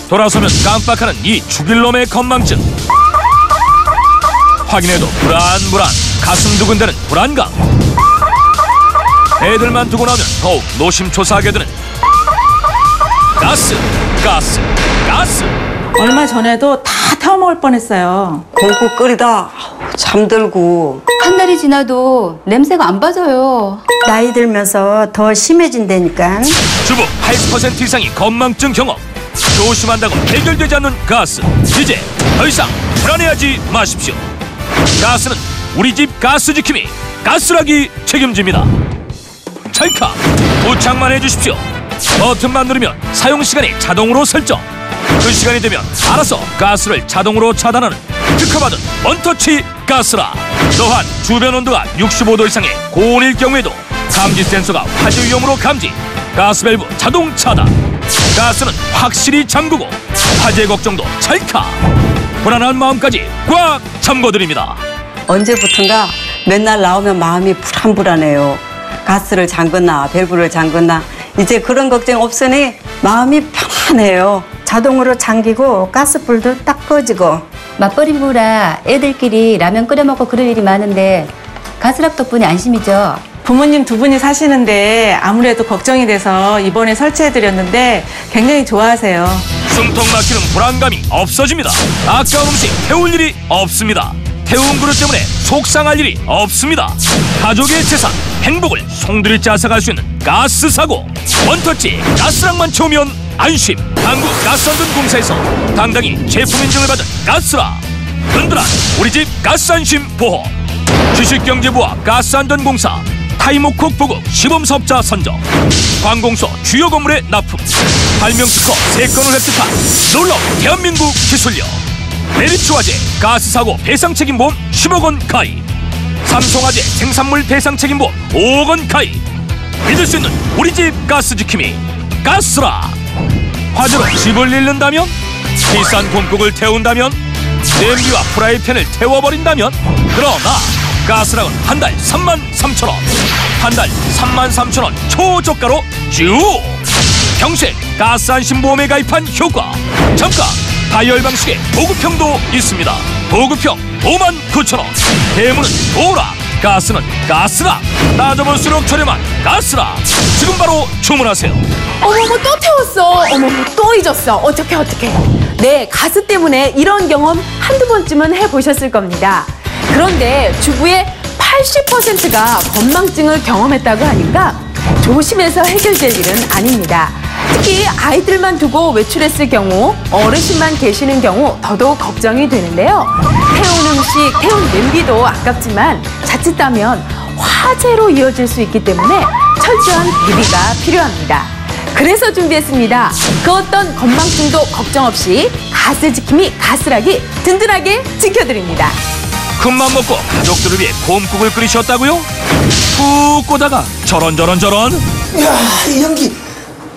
돌아서면 깜빡하는 이 죽일 놈의 건망증. 확인해도 불안불안, 가슴 두근대는 불안감. 애들만 두고 나면 더욱 노심초사하게 되는 가스. 얼마 전에도 다 태워먹을 뻔했어요. 공국 끓이다 잠들고. 한 달이 지나도 냄새가 안 빠져요. 나이 들면서 더 심해진다니까. 주부 80% 이상이 건망증 경험. 조심한다고 해결되지 않는 가스. 이제 더 이상 불안해하지 마십시오. 가스는 우리 집 가스 지킴이 가스락이 책임집니다. 찰칵 부착만 해주십시오. 버튼만 누르면 사용시간이 자동으로 설정. 그 시간이 되면 알아서 가스를 자동으로 차단하는 특허받은 원터치 가스락. 또한 주변 온도가 65도 이상의 고온일 경우에도 감지 센서가 화재 위험으로 감지. 가스 밸브 자동 차단. 가스는 확실히 잠그고 화재 걱정도 찰칵. 불안한 마음까지 꽉 잠궈드립니다. 언제부턴가 맨날 나오면 마음이 불안해요. 가스를 잠궜나 밸브를 잠궜나. 이제 그런 걱정 없으니 마음이 편안해요. 자동으로 잠기고 가스불도 딱 꺼지고. 맞벌이 부부라 애들끼리 라면 끓여 먹고 그럴 일이 많은데 가스락 덕분에 안심이죠. 부모님 두 분이 사시는데 아무래도 걱정이 돼서 이번에 설치해드렸는데 굉장히 좋아하세요. 숨통 막히는 불안감이 없어집니다. 아까운 음식 태울 일이 없습니다. 태운 그릇 때문에 속상할 일이 없습니다. 가족의 재산, 행복을 송두리째 앗아갈 수 있는 가스 사고. 원터치 가스락만 채우면 안심. 한국가스안전공사에서 당당히 제품 인증을 받은 가스락. 든든한 우리 집 가스안심 보험. 주식경제부와 가스안전공사. 타이모콕 보급 시범사업자 선정. 관공서 주요 건물에 납품. 발명특허 3건을 획득한 놀라운 대한민국 기술력. 메리츠화재 가스사고 배상책임보험 10억 원 가입. 삼성화재 생산물 배상책임보험 5억 원 가입. 믿을 수 있는 우리 집 가스 지킴이 가스락. 화재로 집을 잃는다면, 비싼 곰국을 태운다면, 냄비와 프라이팬을 태워버린다면, 그러나 가스락은 한 달 33,000원. 한 달 33,000원 초저가로 쭉. 평생 가스 안심보험에 가입한 효과. 잠깐 다이얼 방식의 보급형도 있습니다. 보급형 59,000원. 대문은 도락, 가스는 가스락. 따져볼수록 저렴한 가스락. 지금 바로 주문하세요. 어머머 또 태웠어. 어머머 또 잊었어. 어떡해. 네, 가스 때문에 이런 경험 한두 번쯤은 해보셨을 겁니다. 그런데 주부의 80%가 건망증을 경험했다고 하니까 조심해서 해결될 일은 아닙니다. 특히 아이들만 두고 외출했을 경우, 어르신만 계시는 경우 더더욱 걱정이 되는데요. 태운 음식, 태운 냄비도 아깝지만 자칫하면 화재로 이어질 수 있기 때문에 철저한 대비가 필요합니다. 그래서 준비했습니다. 그 어떤 건망증도 걱정 없이 가스 지킴이 가스락이 든든하게 지켜드립니다. 큰맘 먹고 가족들을 위해 곰국을 끓이셨다고요? 푹 꼬다가 저런. 야, 이 연기.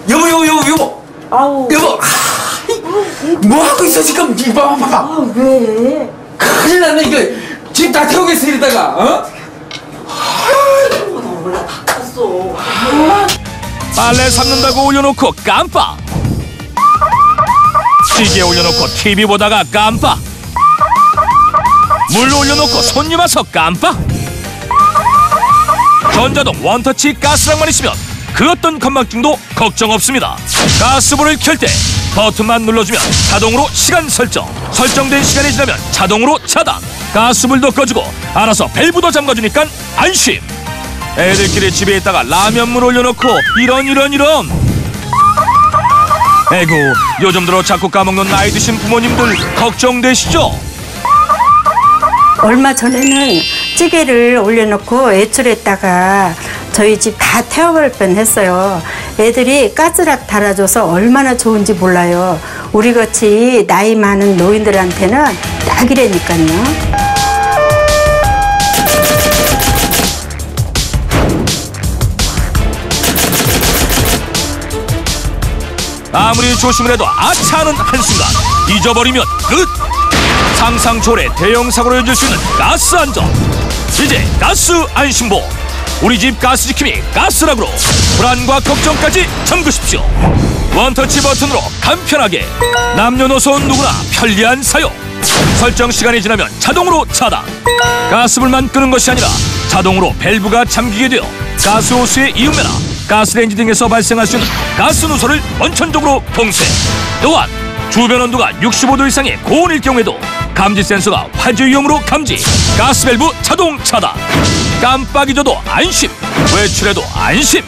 여보. 아우. 여보. 뭐 하고 있어 지금? 봐봐. 왜? 큰일 났네 이거. 집 다 태우겠어 이러다가. 어? 빨래 삭는다고 올려놓고 깜빡. 찌개 올려놓고 TV 보다가 깜빡. 물 올려놓고 손님 와서 깜빡. 전자동 원터치 가스락만 있으면 그 어떤 건망증도 걱정 없습니다. 가스불을 켤 때 버튼만 눌러주면 자동으로 시간 설정. 설정된 시간이 지나면 자동으로 차단. 가스불도 꺼지고 알아서 밸브도 잠가주니까 안심. 애들끼리 집에 있다가 라면물 올려놓고 이런. 에구, 요즘 들어 자꾸 까먹는 나이 드신 부모님들 걱정되시죠? 얼마 전에는 찌개를 올려놓고 외출했다가 저희 집 다 태워버릴 뻔했어요. 애들이 가스락 달아줘서 얼마나 좋은지 몰라요. 우리같이 나이 많은 노인들한테는 딱이라니까요. 아무리 조심을 해도 아차하는 한순간 잊어버리면 끝. 상상 초월의 대형 사고로 이어질 수 있는 가스 안전. 이제 가스 안심보험. 우리 집 가스 지킴이 가스락으로 불안과 걱정까지 잠그십시오. 원터치 버튼으로 간편하게 남녀노소 누구나 편리한 사용. 설정 시간이 지나면 자동으로 차단. 가스불만 끄는 것이 아니라 자동으로 밸브가 잠기게 되어 가스호스의 이음매나 가스레인지 등에서 발생할 수 있는 가스 누소를 원천적으로 봉쇄. 또한 주변 온도가 65도 이상의 고온일 경우에도 감지 센서가 화재 위험으로 감지. 가스밸브 자동 차단. 깜빡 잊어도 안심. 외출해도 안심.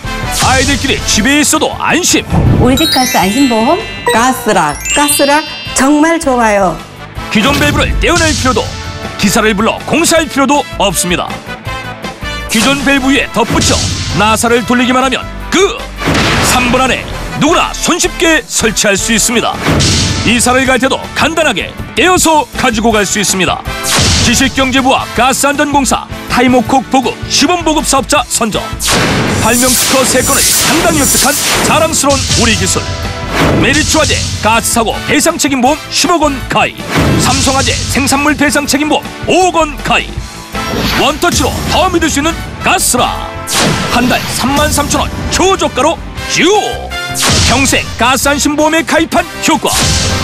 아이들끼리 집에 있어도 안심. 우리 집 가스 안심보험. 가스락 정말 좋아요. 기존 밸브를 떼어낼 필요도, 기사를 불러 공사할 필요도 없습니다. 기존 밸브 위에 덧붙여 나사를 돌리기만 하면 그 3분 안에 누구나 손쉽게 설치할 수 있습니다. 이사를 갈 때도 간단하게 떼어서 가지고 갈 수 있습니다. 지식경제부와 가스안전공사 타이머콕 보급 시범보급 사업자 선정. 발명 특허 3건을 상당히 획득한 자랑스러운 우리 기술. 메리츠화재 가스사고 배상책임보험 10억 원 가입. 삼성화재 생산물 배상책임보험 5억 원 가입. 원터치로 더 믿을 수 있는 가스라. 한 달 33,000원 초저가로 쭉. 평생 가스안심보험에 가입한 효과.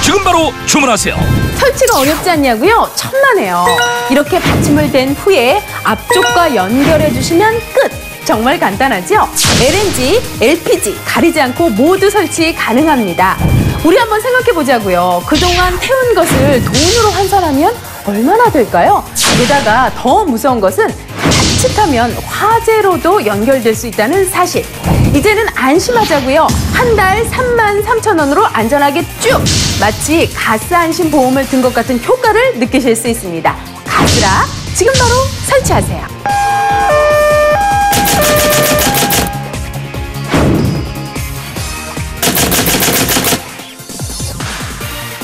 지금 바로 주문하세요. 설치가 어렵지 않냐고요? 천만에요. 이렇게 받침을 댄 후에 앞쪽과 연결해 주시면 끝. 정말 간단하죠? LNG, LPG 가리지 않고 모두 설치 가능합니다. 우리 한번 생각해 보자고요. 그동안 태운 것을 돈으로 환산하면 얼마나 될까요? 게다가 더 무서운 것은 자칫하면 화재로도 연결될 수 있다는 사실. 이제는 안심하자고요. 한 달 33,000원으로 안전하게 쭉! 마치 가스 안심 보험을 든 것 같은 효과를 느끼실 수 있습니다. 가스라 지금 바로 설치하세요.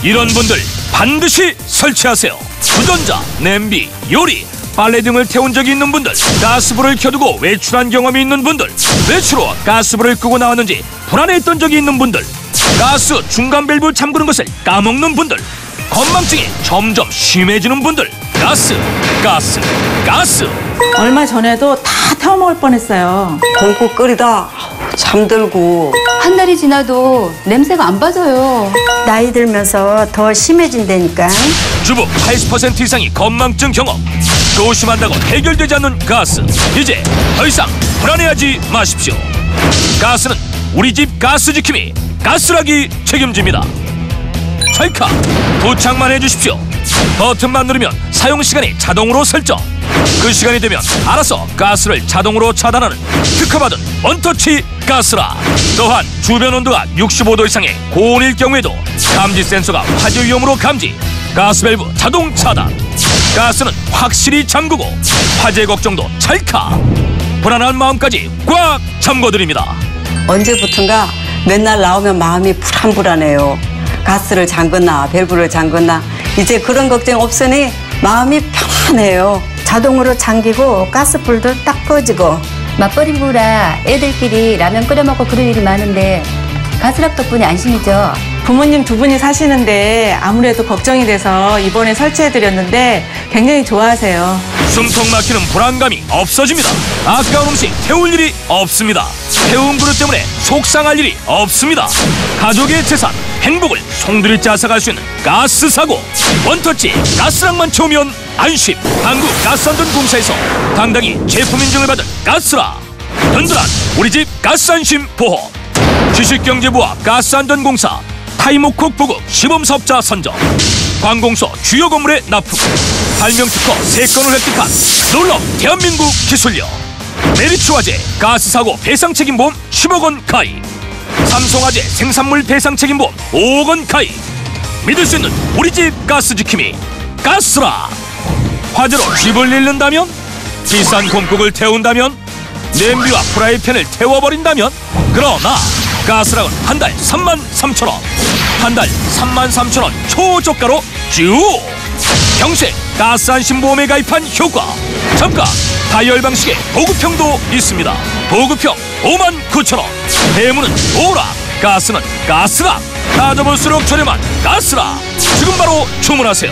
이런 분들 반드시 설치하세요. 주전자, 냄비, 요리, 빨래 등을 태운 적이 있는 분들, 가스불을 켜두고 외출한 경험이 있는 분들, 외출 후 가스불을 끄고 나왔는지 불안해했던 적이 있는 분들, 가스 중간 밸브 잠그는 것을 까먹는 분들, 건망증이 점점 심해지는 분들, 가스. 얼마 전에도 다 태워먹을 뻔했어요. 곰국 끓이다 잠들고. 한 달이 지나도 냄새가 안 빠져요. 나이 들면서 더 심해진다니까. 주부 80% 이상이 건망증 경험. 조심한다고 해결되지 않는 가스. 이제 더 이상 불안해하지 마십시오. 가스는 우리 집 가스 지킴이 가스락이 책임집니다. 찰칵 도착만 해주십시오. 버튼만 누르면 사용시간이 자동으로 설정. 그 시간이 되면 알아서 가스를 자동으로 차단하는 특허받은 원터치 가스라. 또한 주변 온도가 65도 이상의 고온일 경우에도 감지 센서가 화재 위험으로 감지. 가스밸브 자동 차단. 가스는 확실히 잠그고 화재 걱정도 찰칵. 불안한 마음까지 꽉 잠궈드립니다. 언제부턴가 맨날 나오면 마음이 불안해요. 가스를 잠궜나 밸브를 잠궜나 이제 그런 걱정 없으니 마음이 편안해요. 자동으로 잠기고 가스불도 딱 꺼지고. 맞벌이 부부라 애들끼리 라면 끓여 먹고 그럴 일이 많은데 가스락 덕분에 안심이죠. 부모님 2분이 사시는데 아무래도 걱정이 돼서 이번에 설치해드렸는데 굉장히 좋아하세요. 숨통 막히는 불안감이 없어집니다. 아까운 음식 태울 일이 없습니다. 태운 그릇 때문에 속상할 일이 없습니다. 가족의 재산, 행복을 송두리째 앗아갈 수 있는 가스 사고. 원터치 가스락만 채우면 안심. 한국가스안전공사에서 당당히 제품 인증을 받은 가스락. 든든한 우리 집 가스안심 보험. 지식경제부와 가스안전공사 타이머콕 보급 시범사업자 선정. 관공서 주요 건물에 납품. 발명특허 3건을 획득한 놀라운 대한민국 기술력. 메리츠화재 가스사고 배상책임보험 10억 원 가입. 삼성화재 생산물 배상책임보험 5억 원 가입. 믿을 수 있는 우리 집 가스 지킴이 가스라. 화재로 집을 잃는다면, 비싼 곰국을 태운다면, 냄비와 프라이팬을 태워버린다면, 그러나 가스락은 한 달 33,000원. 한 달 33,000원 초저가로 쭉. 평생 가스안심보험에 가입한 효과. 잠깐 다이얼 방식의 보급형도 있습니다. 보급형 59,000원. 대문은 오락, 가스는 가스락. 따져볼수록 저렴한 가스락. 지금 바로 주문하세요.